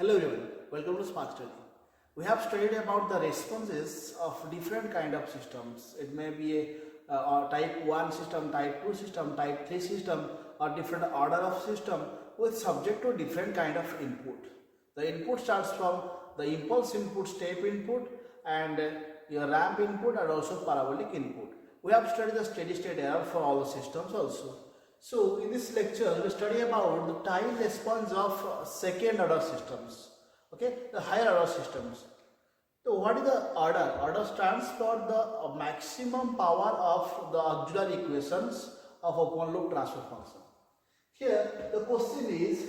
Hello everyone, welcome to Spark Study. We have studied about the responses of different kind of systems. It may be a type 1 system, type 2 system, type 3 system, or different order of system with subject to different kind of input. The input starts from the impulse input, step input, and your ramp input, and also parabolic input. We have studied the steady state error for all the systems also. So in this lecture we study about the time response of second order systems, okay, the higher order systems. So what is the order? Order stands for the maximum power of the auxiliary equations of open loop transfer function. Here the question is,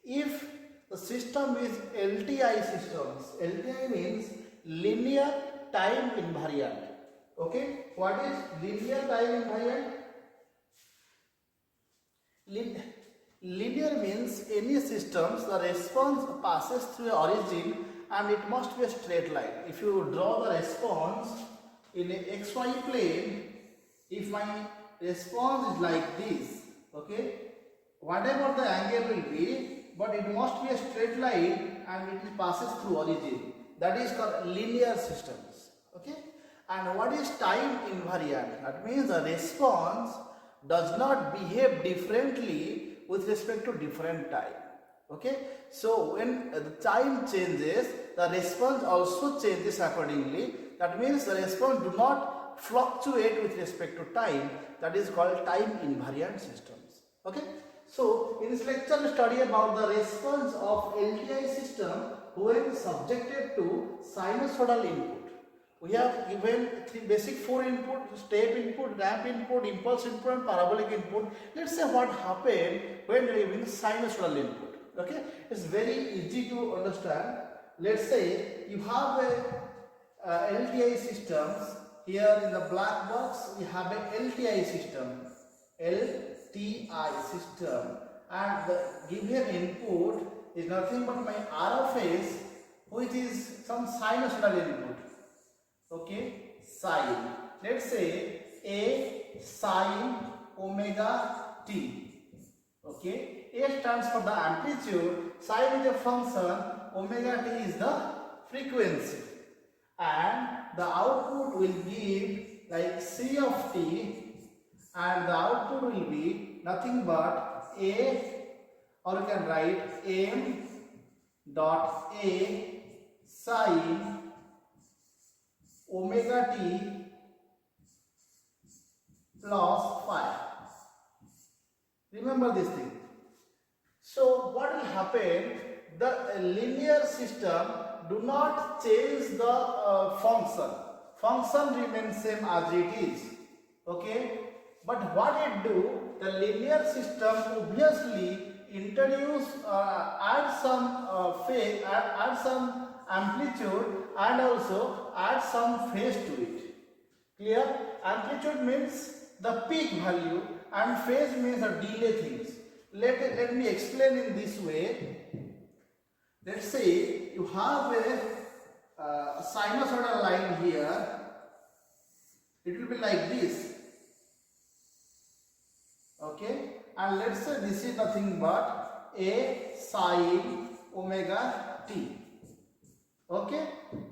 if the system is LTI systems, LTI means linear time invariant, okay. What is linear time invariant? Linear means any systems, the response passes through origin and it must be a straight line. If you draw the response in a xy plane, if my response is like this, okay, whatever the angle will be, but it must be a straight line and it passes through origin. That is called linear systems, okay. And what is time invariant? That means the response does not behave differently with respect to different time, okay. So when the time changes, the response also changes accordingly. That means the response do not fluctuate with respect to time. That is called time invariant systems, okay. So in this lecture we study about the response of LTI system when subjected to sinusoidal input. We have given basic four input: step input, ramp input, impulse input, and parabolic input. Let's say what happened when we are giving sinusoidal input. Okay, it's very easy to understand. Let's say you have a LTI systems. Here in the black box we have a LTI system, LTI system, and the given input is nothing but my RFS, which is some sinusoidal input. Okay, sine. Let's say A sine omega t. Okay, A stands for the amplitude, sine is a function, omega t is the frequency, and the output will give like C of t, and the output will be nothing but A, or you can write m dot A sine omega t plus phi. Remember this thing. So what will happen? The linear system do not change the function. Function remains same as it is. Okay. But what it do? The linear system obviously introduce add some phase, add some amplitude, and also add some phase to it. Clear? Amplitude means the peak value and phase means the delay things. Let me explain in this way. Let's say you have a sinusoidal line here. It will be like this. Okay? And let's say this is nothing but A sine omega t. Okay,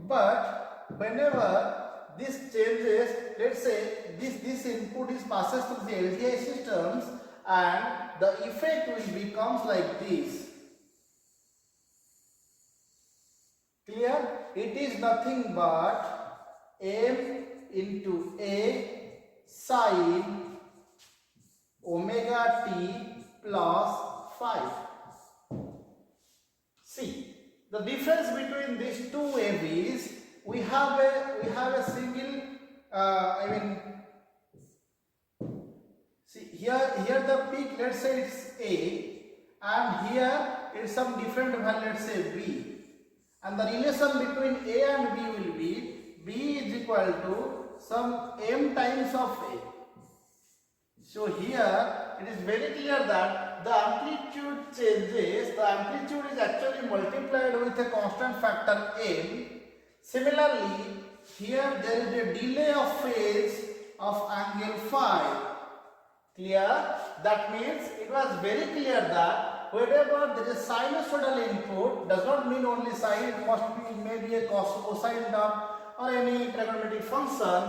but whenever this changes, let's say this input is passes through the LTI systems, and the effect will becomes like this. Clear? It is nothing but m into A sine omega t plus phi. See. The difference between these two wave is we have a single see here the peak, let's say it's A, and here it's some different value, let's say B, and the relation between A and B will be B is equal to some m times of A. So here it is very clear that the amplitude changes. The amplitude is actually multiplied with a constant factor m. Similarly, here there is a delay of phase of angle phi. Clear? That means it was very clear that whenever there is sinusoidal input, does not mean only sine, it must be maybe a cosine term or any trigonometric function.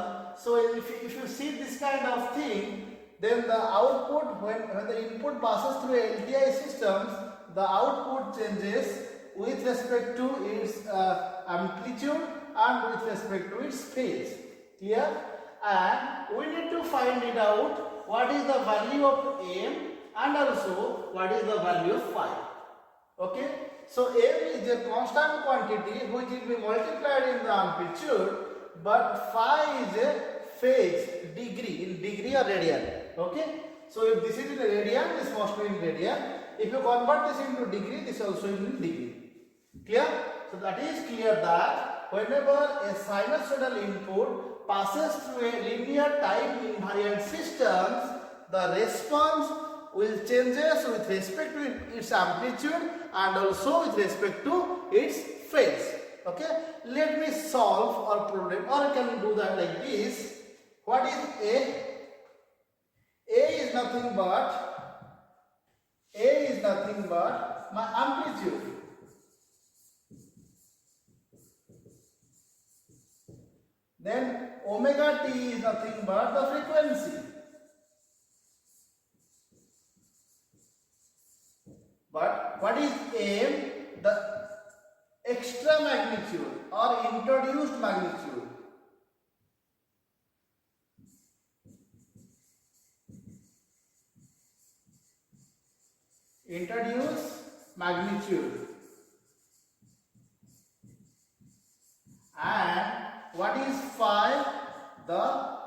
So if you see this kind of thing, then the output, when the input passes through a LTI systems, the output changes with respect to its amplitude and with respect to its phase. Clear? And we need to find it out what is the value of m and also what is the value of phi. Okay? So m is a constant quantity which will be multiplied in the amplitude, but phi is a phase, degree, in degree or radian. Okay? So if this is in radian, this must be in radian. If you convert this into degree, this also is in degree. Clear? So that is clear that whenever a sinusoidal input passes through a linear time invariant systems, the response will changes with respect to its amplitude and also with respect to its phase. Okay? Let me solve our problem, or you can do that like this. What is A? A is nothing but my amplitude. Then omega t is nothing but the frequency. But what is m? The extra magnitude or introduced magnitude. Introduce magnitude. And what is phi? The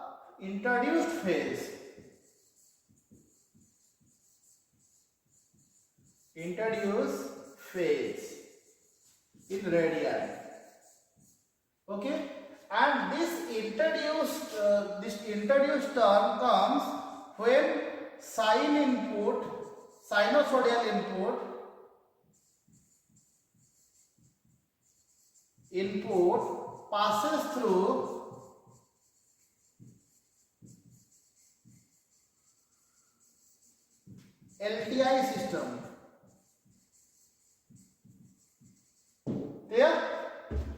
introduced phase. Introduce phase in radian. Okay, and this introduced term comes when sinusoidal input passes through LTI system. Clear?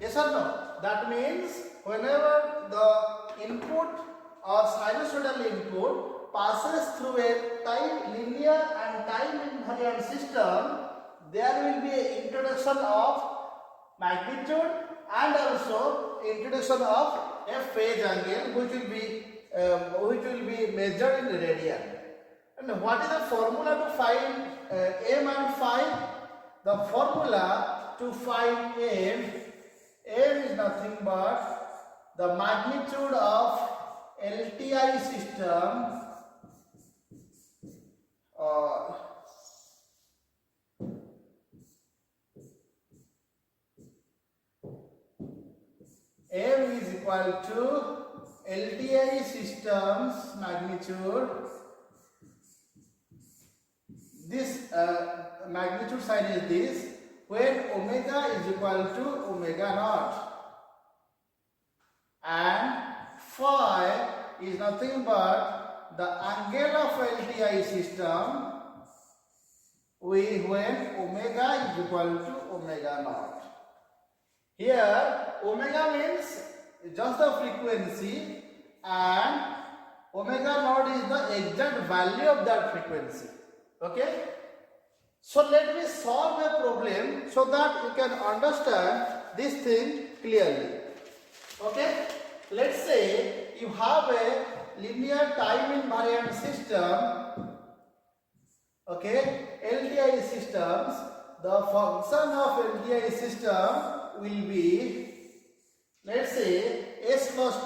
Yes or no? That means whenever the input or sinusoidal input passes through a linear and time invariant system, there will be an introduction of magnitude and also introduction of a phase angle which will be measured in radian. And what is the formula to find m and phi? The formula to find m is nothing but the magnitude of LTI system m is equal to LTI system's magnitude. This magnitude sign is this when omega is equal to omega naught, and phi is nothing but the angle of LTI system when omega is equal to omega naught. Here omega means just the frequency and omega naught is the exact value of that frequency. Okay? So let me solve a problem so that you can understand this thing clearly. Okay? Let's say you have a linear time invariant system. Okay? LTI systems. The function of LTI system will be, let's say, s plus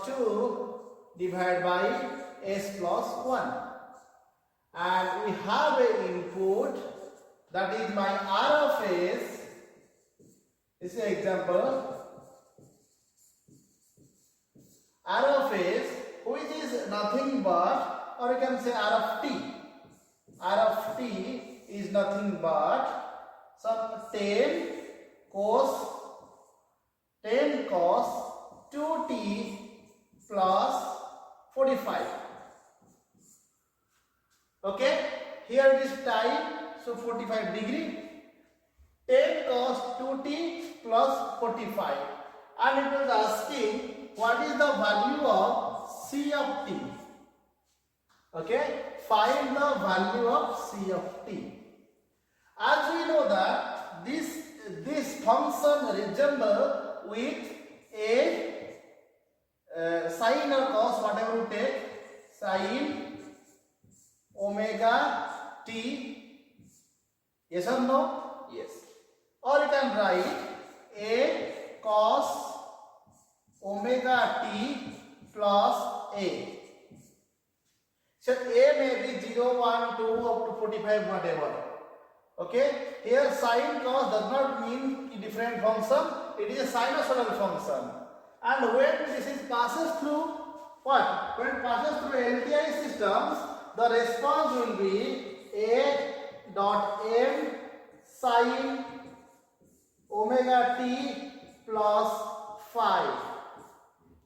2 divided by s plus 1. And we have an input that is my R of s. This is an example. R of s, which is nothing but, or you can say R of t. R of t is nothing but some 10 cos 2t plus 45. Okay, here it is time, so 45 degree. 10 cos 2t plus 45, and it was asking what is the value of c of t. Okay, find the value of c of t. As we know that this function resemble with a sine or cos, whatever you take, sine omega t. Yes or no? Yes. Or you can write a cos omega t plus a. So a may be 0, 1, 2 up to 45, whatever. Okay, here sine cos does not mean a different function, it is a sinusoidal function. And when this is passes through what? When it passes through LTI systems, the response will be a dot m sine omega t plus phi.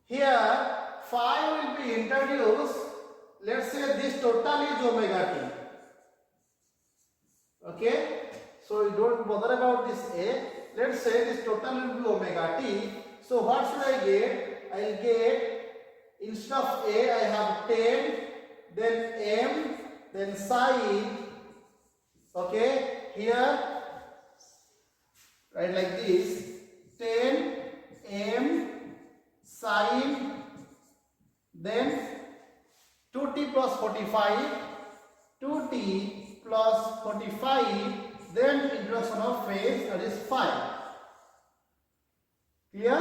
Here phi will be introduced. Let's say this total is omega t. Okay, so you don't bother about this a. Let's say this total will be omega t. So what should I get? I will get, instead of a I have 10, then m, then sine. Okay, here write like this, 10 m sine, then 2t plus 45, 2t plus 45, then introduction of phase, that is phi. Clear?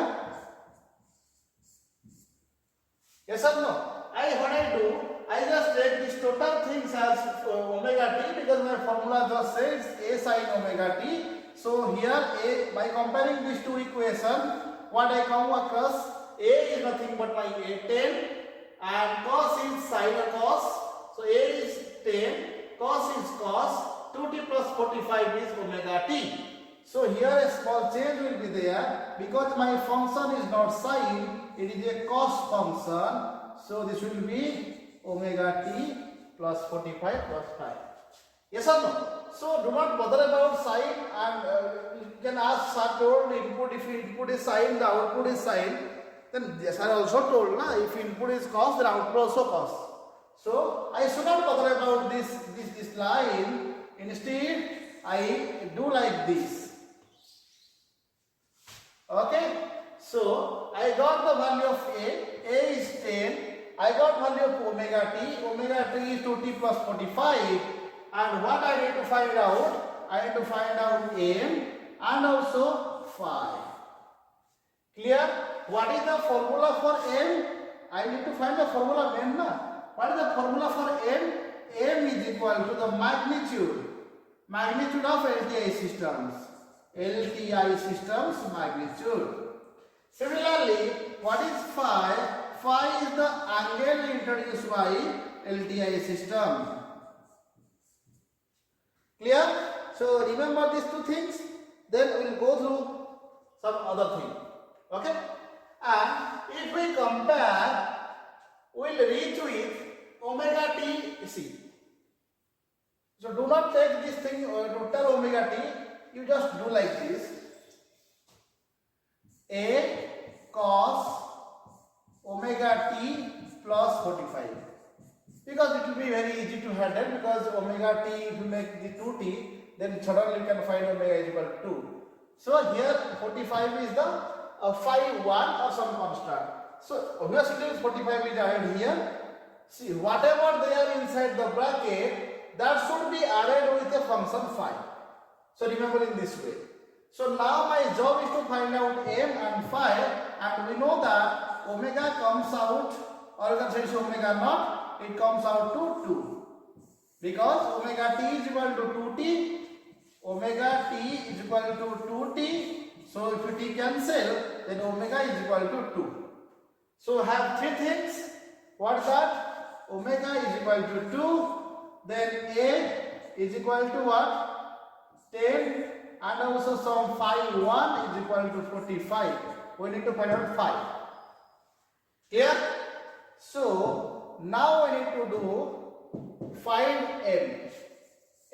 Yes or no? What I do, I just take this total things as omega t, because my formula just says a sine omega t. So here a, by comparing these two equations, what I come across, a is nothing but my a 10 and cos is sine cos. So a is 10, cos is cos, 2t plus 45 is omega t. So here a small change will be there, because my function is not sine, it is a cos function. So this will be omega t plus 45 plus 5. Yes or no? So do not bother about sine, and you can ask sir told input, if you input is sine, the output is sine. Then yes, I also told na, if input is cos, then output also cos. So I should not bother about this line. Instead, I do like this. Okay, so I got the value of a is 10, I got value of omega t is 2t plus 45, and what I need to find out? I need to find out m and also phi. Clear? What is the formula for m? I need to find the formula of m na. What is the formula for m? M is equal to the magnitude of LTI systems. LTI systems magnitude. Similarly, what is phi? Phi is the angle introduced by LTI system. Clear? So remember these two things. Then we will go through some other thing. Okay? And if we compare, we will reach with omega t. See. So do not take this thing total omega t. You just do like this, a cos omega t plus 45, because it will be very easy to handle, because omega t, if you make the 2t, then suddenly you can find omega is equal to 2. So here 45 is the phi 1 or some constant. So obviously 45 is added here. See, whatever they are inside the bracket, that should be added with a function phi. So remember in this way. So now my job is to find out m and phi, and we know that omega comes out, or you can say omega naught, it comes out to 2. Because omega t is equal to 2t, omega t is equal to 2t. So if you t cancel, then omega is equal to 2. So have three things. What's that? Omega is equal to 2, then a is equal to what? 10, and also some phi 1 is equal to 45. We need to find out phi. Clear? So now we need to do find m.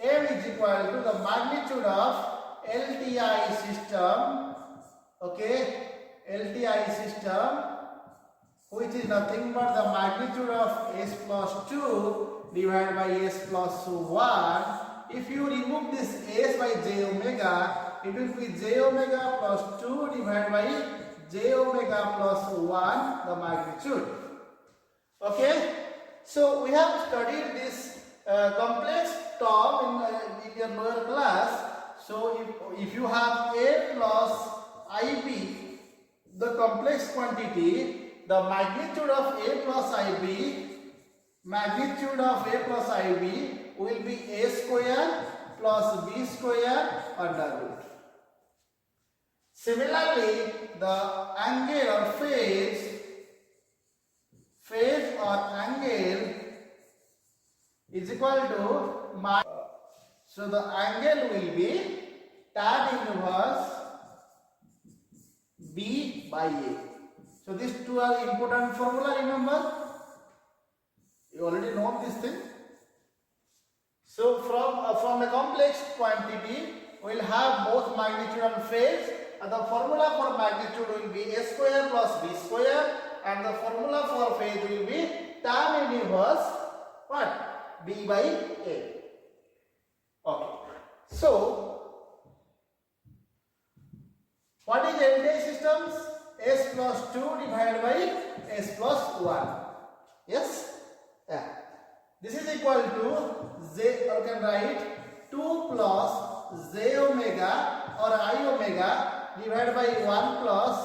M is equal to the magnitude of LTI system, okay, LTI system, which is nothing but the magnitude of S plus 2 divided by S plus 1. If you remove this S by j omega, it will be j omega plus 2 divided by j omega plus 1, the magnitude. Okay, so we have studied this complex term in your lower class. So if you have A plus IB, the complex quantity, the magnitude of A plus IB, will be A square plus B square under root. Similarly, the angle or phase or angle is equal to so the angle will be tan inverse B by A. So these two are important formula, remember? You already know this thing. So from a complex quantity, we will have both magnitude and phase. And the formula for magnitude will be A square plus B square, and the formula for phase will be tan inverse what? B by A. Okay. So what is LTI systems? S plus 2 divided by S plus 1. Yes? Yeah. This is equal to J, you can write 2 plus J omega or I omega divided by 1 plus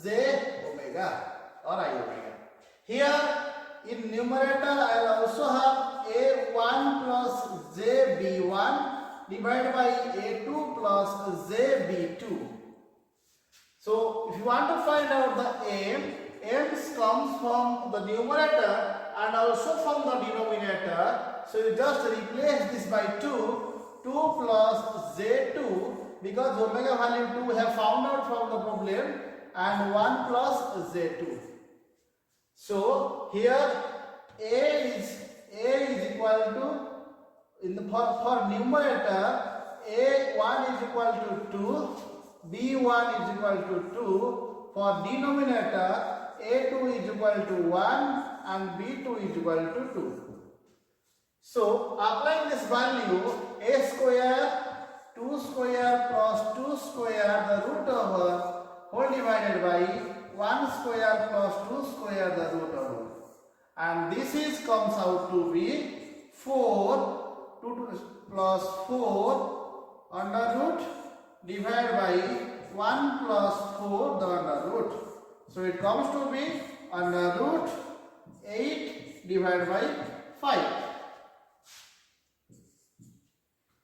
J omega or I omega. Here in numerator I will also have A1 plus JB1 divided by A2 plus JB2. So if you want to find out the M comes from the numerator and also from the denominator. So you just replace this by 2 plus J2, because omega value 2 we have found out from the problem, and 1 plus J2. So here A is equal to, for numerator, A1 is equal to 2, B1 is equal to 2. For denominator, A2 is equal to 1 and B2 is equal to 2. So applying this value, A square 2 square plus 2 square the root over whole divided by 1 square plus 2 square the root over, and this is comes out to be 4 2 plus 4 under root divided by 1 plus 4 the under root. So it comes to be under root 8 divided by 5.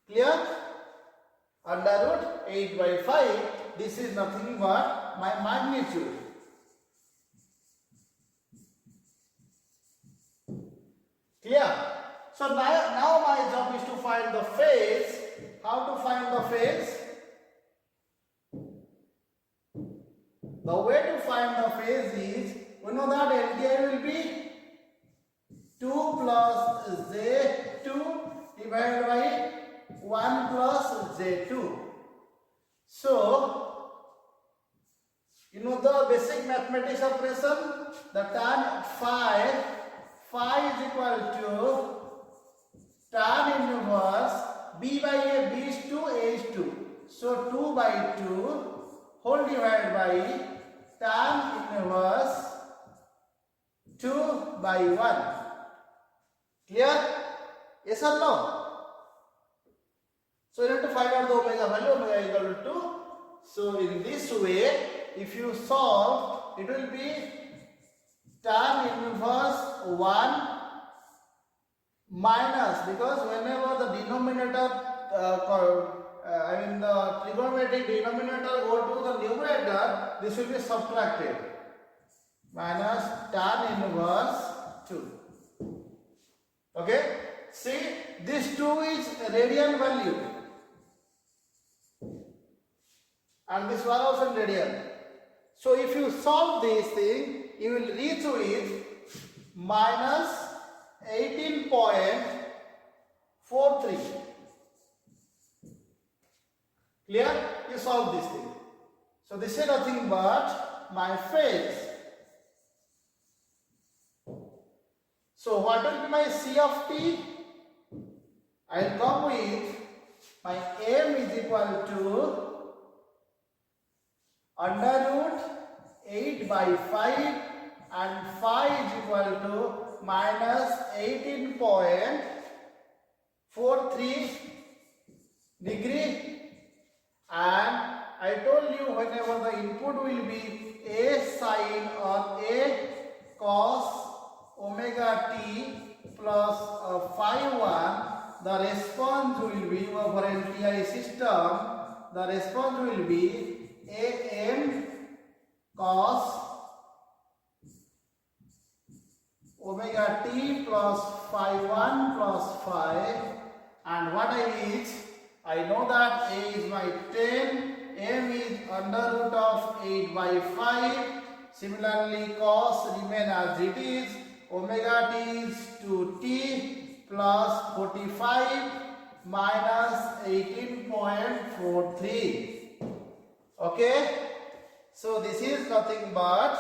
Clear? Under root 8 by 5, this is nothing but my magnitude. Clear? So now my job is to find the phase. How to find the phase? The way to find the phase is, we know that LTI will be 2 plus J2 divided by 1 plus J2. So, you know the basic mathematics operation, the tan phi is equal to tan inverse B by A, B is 2, A is 2. So 2 by 2 whole divided by tan inverse 2 by 1. Clear? Yes or no? So you have to find out the omega value, omega is equal to 2. So in this way, if you solve, it will be tan inverse 1 minus, because whenever the denominator, the trigonometric denominator go to the numerator, this will be subtracted, minus tan inverse 2. Okay? See, this 2 is radian value, and this one also radian. So if you solve this thing, you will reach with minus 18.43. Clear? You solve this thing. So this is nothing but my phase. So what will be my C of t? I will come with my m is equal to under root 8 by 5 and phi is equal to minus 18.43 degree, and I told you whenever the input will be a sine or a cos omega t plus phi 1, the response will be for LTI system, the response will be am cos omega t plus phi 1 plus phi, and what I know that a is my 10, m is under root of 8 by 5, similarly cos remain as it is, omega t is 2t plus 45 minus 18.43. Okay, so this is nothing but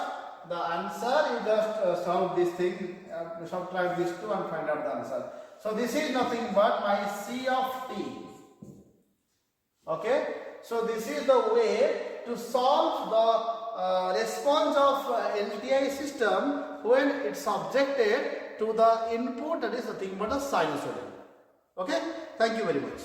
the answer. You just solve this thing, subtract these two and find out the answer. So this is nothing but my C of t. Okay, so this is the way to solve the response of LTI system when it's subjected to the input, that is nothing but a sinusoid. Okay, thank you very much.